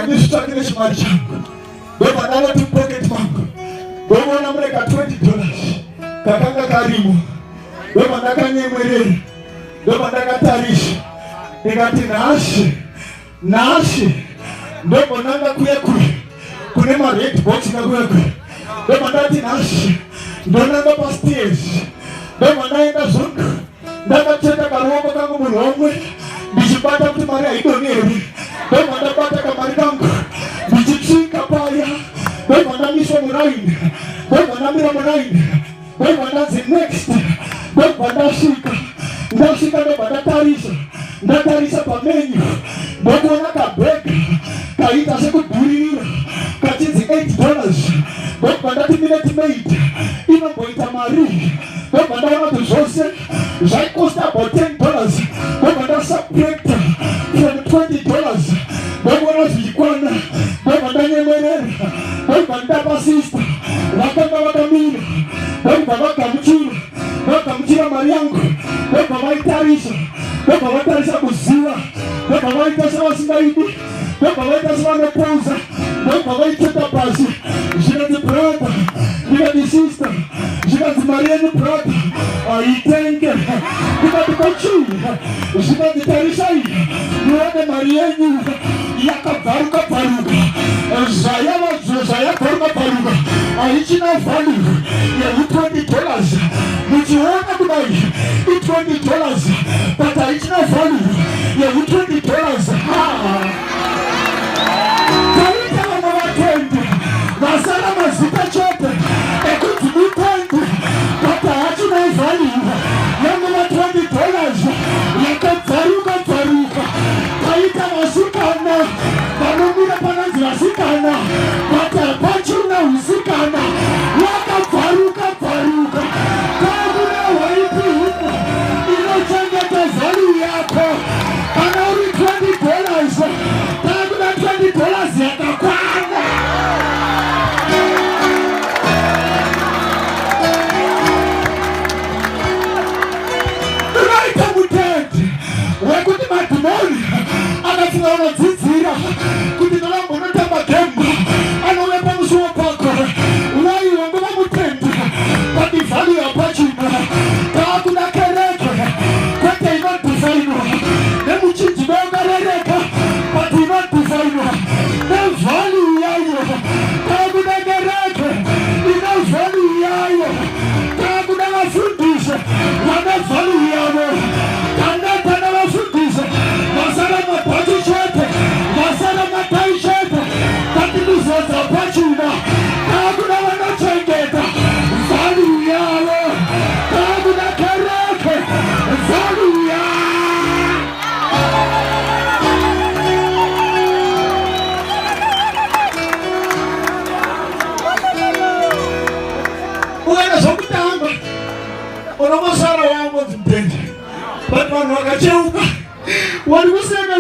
ndisitsvakire chimari changu. Ndopandanoti pocket mangu ndoona mune $20 kakanga karimo. Ndopandakanyemwerera, ndopandakatarisha, ndikati nhasi ndopandanga kuya kune mared box ngakuya kuya. Ndopandati nhasi ndonanga pastairs, ndopandaenda zvonga ndakacheka karuoko kangu munhu omwe ndichibata kuti mari haidoneri. Ndopandabata kamari kangu ndichitsvika paya, ndopandamiswa muraini, ndopandamira muraini, ndopandanzi next, ndopandasvika ndatarisa pamenyu, ndokuona kabhega kaita sekudhuririra kachinzi $8. Ndopandati minute maid inomboita mari. Ndopandaona kuti zvose zvaikosta about $10. Ndopandasubtracta from $20, ndokuona zvichikwana. Ndopandanyemwerera, ndopandapa sister vakanga vakamira, ndobva vagamuchira mari yangu, ndobva vatarisa kuziva, ndobva vaita sevasingaidi, ndobva vaita sevanopouza, ndobva vaiteta pasi. Zvikanzi brother, ndikati sister, zvikanzi mari yenyu brother haitenge. Ndikati kochii, zvikanzi tarisai muone mari yenyu yakabvaruka zvayabvaruka haichina value ye$20. Muchiona kudai $20 but haichina value ye$20. Taita vamwe vatendi vasara mazita chete ekunzi mutendi but hachina value yemuva $20 yakabvaruka. Taita vasikana vanomira pananzi vasikana but hapachina usikana wakabvaruka. Takuna waipi inochengeta value yako. Kana uri $20 takuna $20 yakakwana. Unoita mutendi wekuti madhimoni akafunga unodzidzira kuti ndorambonotamba gemba anouya pamusuwo pako waiwa ngova mutendi but value yapachina. Takuda kereke kwete inodhizainwa nemuchinji noungarereka but inodhizainwa nevalue yayo. Takuda kereke ine value yayo. Takuda vafundise vane value yavo. Tana vafundise vasara mabhachi chete, vasara matai chete, tatindizodza pachina. Takuda vanochengeta value yavo. Takuda kereke value yavo. Ukaenda zvokutamba unomosara wangu nzimutende but vanhu vakacheuka wari kuseka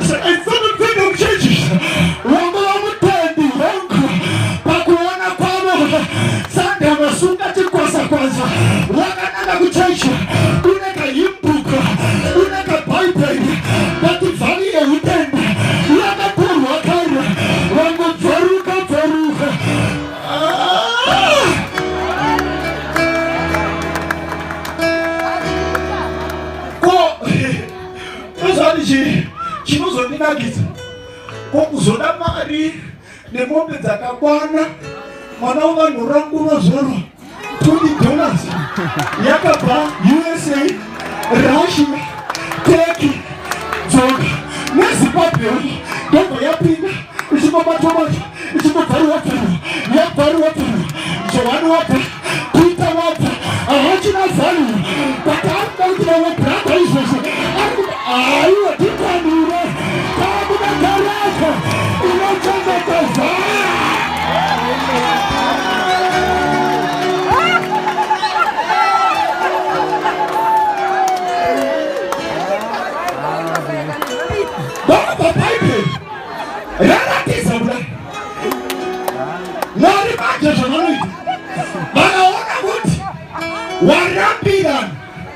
saka ifanopinda kuchenjisa wangu vamutendi vangu pakuona kwavo sanda vasunga chikwasakwanza vakananga kuchechi uneka himbuka uneka bhaibheri but vhali yeutenda yakapurwa kare vangu bvaruka. Chinozondinakidza kokuzoda mari nemombe dzakakwana. Mwana wavanhu ranguva zvoro $20 yakabva USA, Russia, Turkey, Dzoga neZimbabwe. Ndobva yapinda ichinobatobata ichindobvaruwa Johani wabva Peter wabva hachina value but arikuda kuti vamwe brother izvozvo arikuda